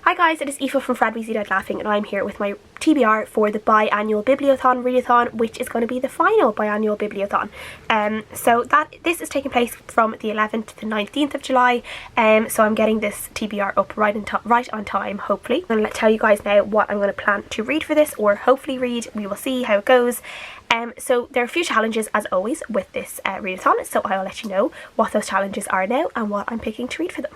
Hi guys, it is Aoife from Fred Weasley Died Laughing, and I'm here with my TBR for the BiAnnual Bibliothon readathon, which is going to be the final BiAnnual Bibliothon. So this is taking place from the 11th to the 19th of July, so I'm getting this TBR up right on time, hopefully. I'm going to tell you guys now what I'm going to plan to read for this, or hopefully read. We will see how it goes. So there are a few challenges as always with this readathon, so I'll let you know what those challenges are now and what I'm picking to read for them.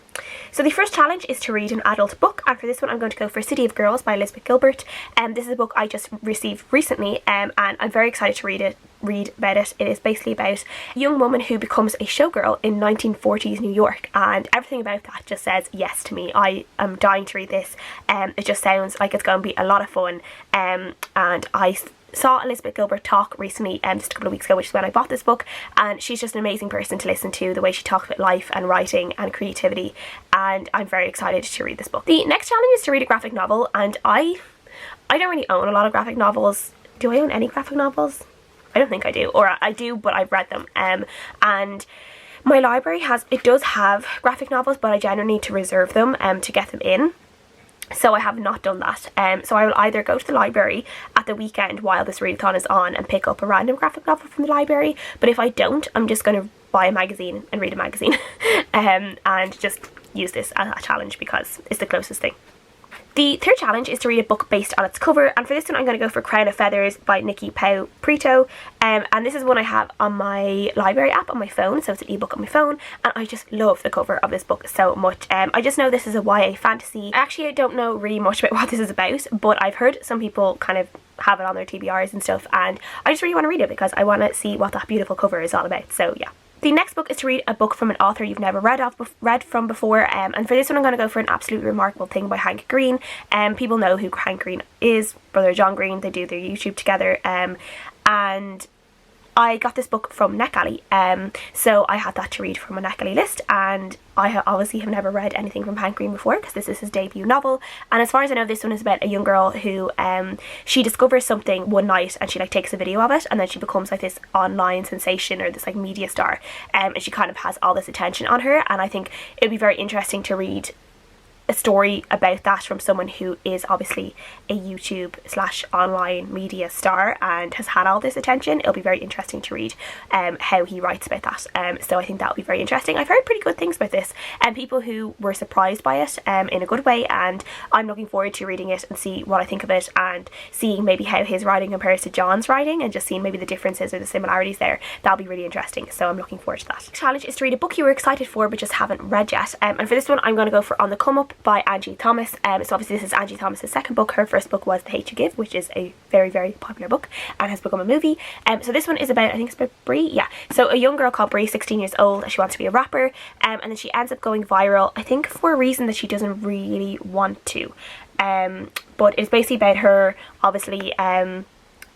So the first challenge is to read an adult book, and for this one I'm going to go for City of Girls by Elizabeth Gilbert. This is a book I just received recently, and I'm very excited to read about it. It is basically about a young woman who becomes a showgirl in 1940s New York, and everything about that just says yes to me. I am dying to read this. It just sounds like it's going to be a lot of fun, and I saw Elizabeth Gilbert talk recently, just a couple of weeks ago, which is when I bought this book, and she's just an amazing person to listen to, the way she talks about life and writing and creativity, and I'm very excited to read this book. The next challenge is to read a graphic novel, and I don't really own a lot of graphic novels. Do I own any graphic novels? I don't think I do, or I do, but I've read them, and my library does have graphic novels, but I generally need to reserve them to get them in. So I have not done that. So I will either go to the library at the weekend while this readathon is on and pick up a random graphic novel from the library, but if I don't, I'm just going to buy a magazine and read a magazine and just use this as a challenge because it's the closest thing. The third challenge is to read a book based on its cover, and for this one I'm going to go for Crown of Feathers by Nikki Pau Prito, and this is one I have on my library app on my phone, so it's an ebook on my phone, and I just love the cover of this book so much. I just know this is a YA fantasy. Actually, I don't know really much about what this is about, but I've heard some people kind of have it on their TBRs and stuff, and I just really want to read it because I want to see what that beautiful cover is all about, so yeah. The next book is to read a book from an author you've never read from before, and for this one I'm going to go for An Absolutely Remarkable Thing by Hank Green. People know who Hank Green is, brother John Green. They do their YouTube together, and I got this book from NetGalley, so I had that to read from a NetGalley list, and I obviously have never read anything from Hank Green before because this is his debut novel, and as far as I know this one is about a young girl who she discovers something one night and she like takes a video of it, and then she becomes like this online sensation or this like media star, and she kind of has all this attention on her, and I think it would be very interesting to read a story about that from someone who is obviously a YouTube / online media star and has had all this attention. It'll be very interesting to read how he writes about that, so I think that will be very interesting. I've heard pretty good things about this, and people who were surprised by it in a good way, and I'm looking forward to reading it and see what I think of it, and seeing maybe how his writing compares to John's writing, and just seeing maybe the differences or the similarities there. That'll be really interesting, so I'm looking forward to that. The challenge is to read a book you were excited for but just haven't read yet, and for this one I'm going to go for On the Come Up by Angie Thomas. So obviously this is Angie Thomas's second book. Her first book was The Hate You Give, which is a very, very popular book and has become a movie. So this one is about, I think it's about Brie, yeah. So a young girl called Brie, 16 years old, she wants to be a rapper, and then she ends up going viral, I think for a reason that she doesn't really want to. But it's basically about her obviously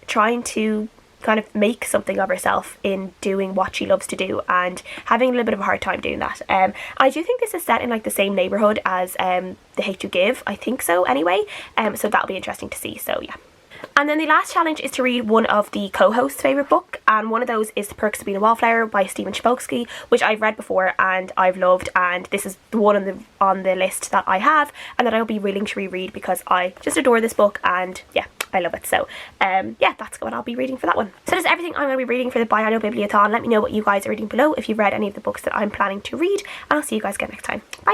trying to kind of make something of herself in doing what she loves to do and having a little bit of a hard time doing that. I do think this is set in like the same neighbourhood as The Hate You Give, I think so anyway, so that'll be interesting to see, so yeah. And then the last challenge is to read one of the co-hosts' favourite book, and one of those is The Perks of Being a Wallflower by Stephen Chbosky, which I've read before and I've loved, and this is the one on the list that I have and that I'll be willing to reread because I just adore this book, and yeah, I love it. So yeah, that's what I'll be reading for that one. So that's everything I'm going to be reading for the BiAnnual Bibliothon. Let me know what you guys are reading below if you've read any of the books that I'm planning to read, and I'll see you guys again next time. Bye!